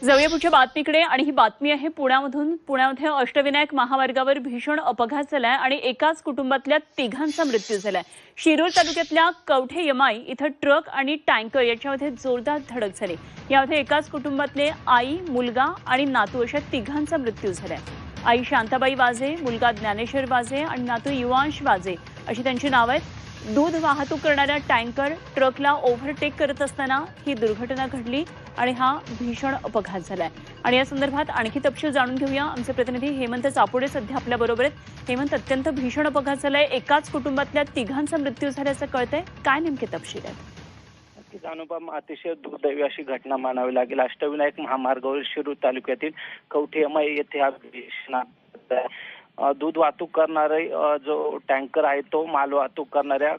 जाऊया पुढच्या बातमीकडे आणि ही बातमी आहे पुण्यामध्ये अष्टविनायक महामार्गावर भीषण अपघात झालाय आणि एकाच कुटुंबातल्या तिघांचा मृत्यू झालाय। शिरूर तालुक्यातल्या कवठे यमाई इथं ट्रक आणि टँकर याच्यामध्ये जोरदार धडक झाली। यामध्ये एकाच कुटुंबातले आई, मुलगा आणि नातू अशा तिघांचा मृत्यू झालाय। आई शांताबाई वाजे, मुलगा ज्ञानेश्वर वाजे आणि नातू युवांश वाजे अशी त्यांची नावं आहेत। दूध वाहतूक करणाऱ्या टँकर ट्रकला ओव्हरटेक करत असताना ही दुर्घटना घडली आणि हा भीषण अपघात झालाय। आणि या संदर्भात आणखी तपशील जाणून घेऊया। आमचे प्रतिनिधी हेमंत चापुडे सध्या आपल्या बरोबर आहेत। हेमंत, अत्यंत भीषण अपघात झालाय, एकाच कुटुंबातल्या तिघांचा मृत्यू झाल्याचं कळतंय, काय नेमके तपशील आहेत? अनुपम, अतिशय दुर्दैवी अशी घटना मानावी लागेल। अष्टविनायक महामार्गावर शिरूर तालुक्यातील कवठे यमाई येथे हा भीषण अपघात आहे। दूध वाहतूक करणारे जो टँकर आहे तो माल वाहतूक करणाऱ्या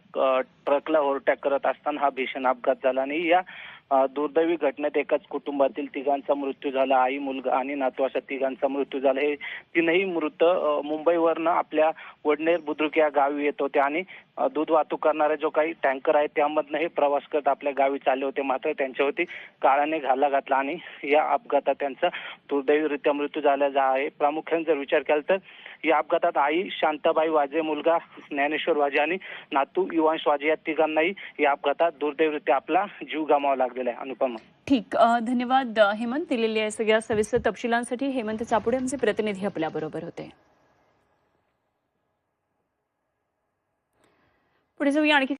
ट्रकला ओव्हरटेक करत असताना हा भीषण अपघात झाला आणि या दुर्दैवी घटनेत एकाच कुटुंबातील तिघांचा मृत्यू झाला। आई, मुलगा आणि नातू अशा तिघांचा मृत्यू झाला। हे तीनही मृत मुंबईवरनं आपल्या वडनेर बुद्रुक या गावी येत होते आणि दूध वाहतूक करणारे जो काही टँकर आहे त्यामधनं हे प्रवास करत आपल्या गावी चालले होते। मात्र त्यांच्यावरती काळाने घाला घातला आणि या अपघातात त्यांचा दुर्दैवीरित्या मृत्यू झाला आहे। प्रामुख्याने जर विचार केला तर या अपघातात आई शांताबाई वाजे, मुलगा ज्ञानेश्वर वाजे आणि नातू युवांश वाजे या तिघांनाही या अपघातात दुर्दैवीरित्या आपला जीव गमावा लागलेला आहे। अनुपमा, ठीक, धन्यवाद हेमंत, दिलेल्या या सगळ्या सविस्तर तपशिलांसाठी। हेमंत चापुडे आमचे प्रतिनिधी आपल्या बरोबर होते। पुढे जाऊया आणखी